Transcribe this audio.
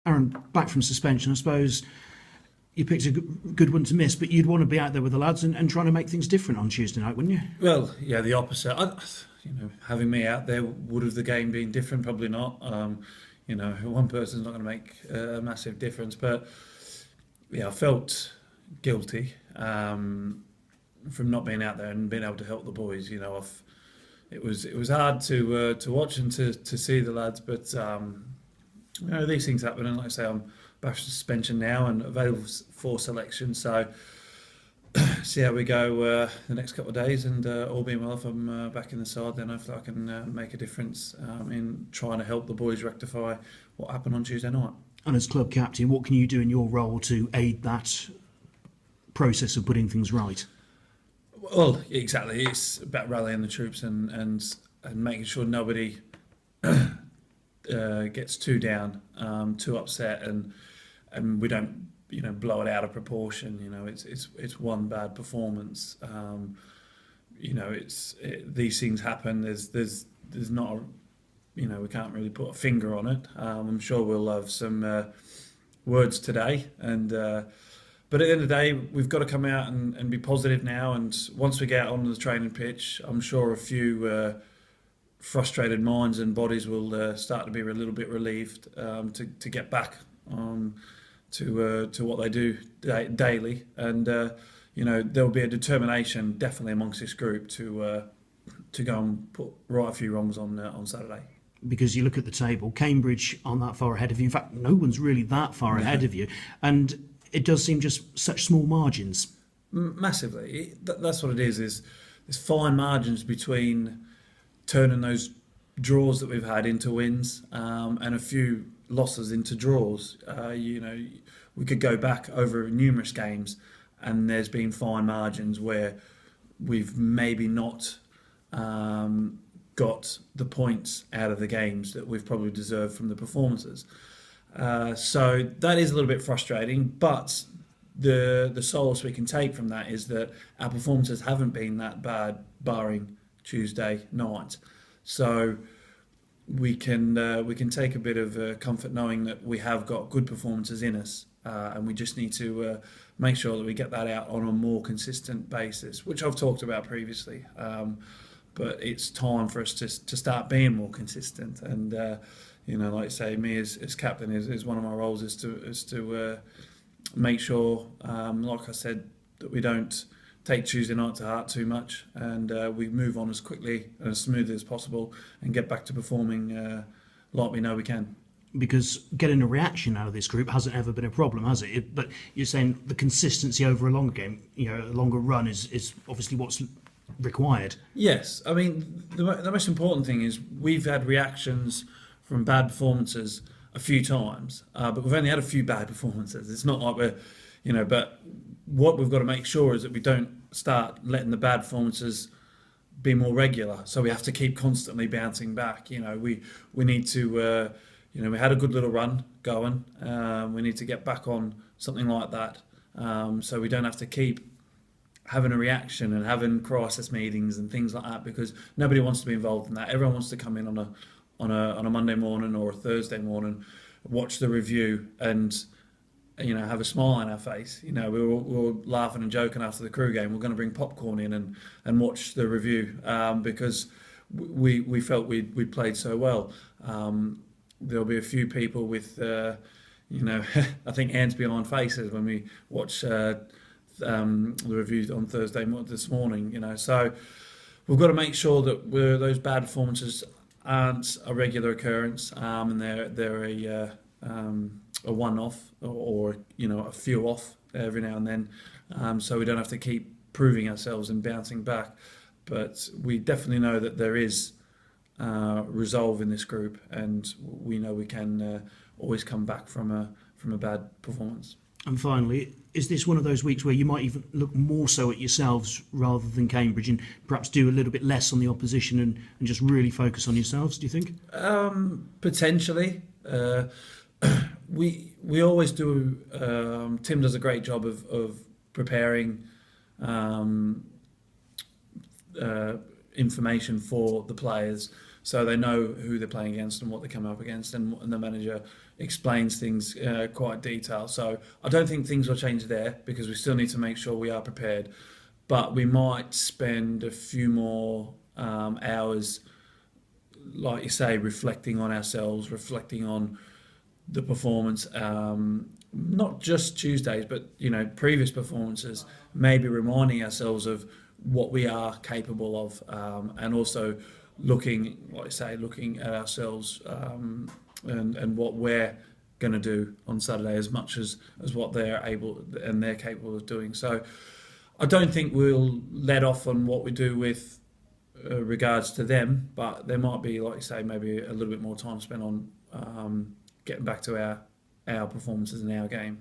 Aaron, back from suspension, I suppose you picked a good one to miss, but you'd want to be out there with the lads and trying to make things different on Tuesday night, wouldn't you? Well, yeah, the opposite. Having me out there, would have the game been different? Probably not. One person's not going to make a massive difference, but yeah, I felt guilty from not being out there and being able to help the boys. It was hard to watch and to see the lads, but these things happen. And like I say, I'm back to suspension now and available for selection. So see how we go the next couple of days, and all being well, if I'm back in the side, then hopefully I can make a difference in trying to help the boys rectify what happened on Tuesday night. And as club captain, what can you do in your role to aid that process of putting things right? Well, exactly. It's about rallying the troops and making sure nobody gets too down, too upset, and we don't blow it out of proportion. It's one bad performance. These things happen. There's not we can't really put a finger on it. I'm sure we'll have some words today, but at the end of the day, we've got to come out and be positive now. And once we get out onto the training pitch, I'm sure a few frustrated minds and bodies will start to be a little bit relieved to get back to what they do daily. And there'll be a determination definitely amongst this group to go and put right a few wrongs on Saturday. Because you look at the table, Cambridge aren't that far ahead of you. In fact, no one's really that far ahead of you. And it does seem just such small margins. Massively. That's what it is. There's fine margins between turning those draws that we've had into wins and a few losses into draws. We could go back over numerous games and there's been fine margins where we've maybe not got the points out of the games that we've probably deserved from the performances. So that is a little bit frustrating, but the solace we can take from that is that our performances haven't been that bad, barring Tuesday night. So we can take a bit of comfort knowing that we have got good performances in us, and we just need to make sure that we get that out on a more consistent basis, which I've talked about previously. But it's time for us to start being more consistent. And like I say, me as captain is one of my roles is to make sure, like I said, that we don't take Tuesday night to heart too much, and we move on as quickly and as smoothly as possible and get back to performing like we know we can. Because getting a reaction out of this group hasn't ever been a problem, has it? But you're saying the consistency over a longer game, a longer run is obviously what's required. Yes, I mean the most important thing is we've had reactions from bad performances a few times, but we've only had a few bad performances. It's not like we're, but what we've got to make sure is that we don't start letting the bad performances be more regular. So we have to keep constantly bouncing back. We need to, we had a good little run going. We need to get back on something like that, so we don't have to keep having a reaction and having crisis meetings and things like that, because nobody wants to be involved in that. Everyone wants to come in on a Monday morning or a Thursday morning, watch the review and have a smile on our face. We were all laughing and joking after the Crew game. We're going to bring popcorn in and watch the review because we felt we'd played so well. There'll be a few people with I think hands behind faces when we watch the review on Thursday this morning. So we've got to make sure that those bad performances aren't a regular occurrence, and they're a one-off or a few off every now and then, so we don't have to keep proving ourselves and bouncing back. But we definitely know that there is resolve in this group, and we know we can always come back from a bad performance. And finally, is this one of those weeks where you might even look more so at yourselves rather than Cambridge and perhaps do a little bit less on the opposition and just really focus on yourselves, do you think? Potentially. We always do. Tim does a great job of preparing information for the players. so they know who they're playing against and what they come up against, and the manager explains things quite detailed. So I don't think things will change there, because we still need to make sure we are prepared, but we might spend a few more hours, like you say, reflecting on ourselves, reflecting on the performance, not just Tuesdays, but previous performances. Maybe reminding ourselves of what we are capable of, and also looking, like I say, looking at ourselves, and what we're going to do on Saturday, as much as what they're able and they're capable of doing. So I don't think we'll let off on what we do with regards to them, but there might be, like you say, maybe a little bit more time spent on getting back to our performances in our game.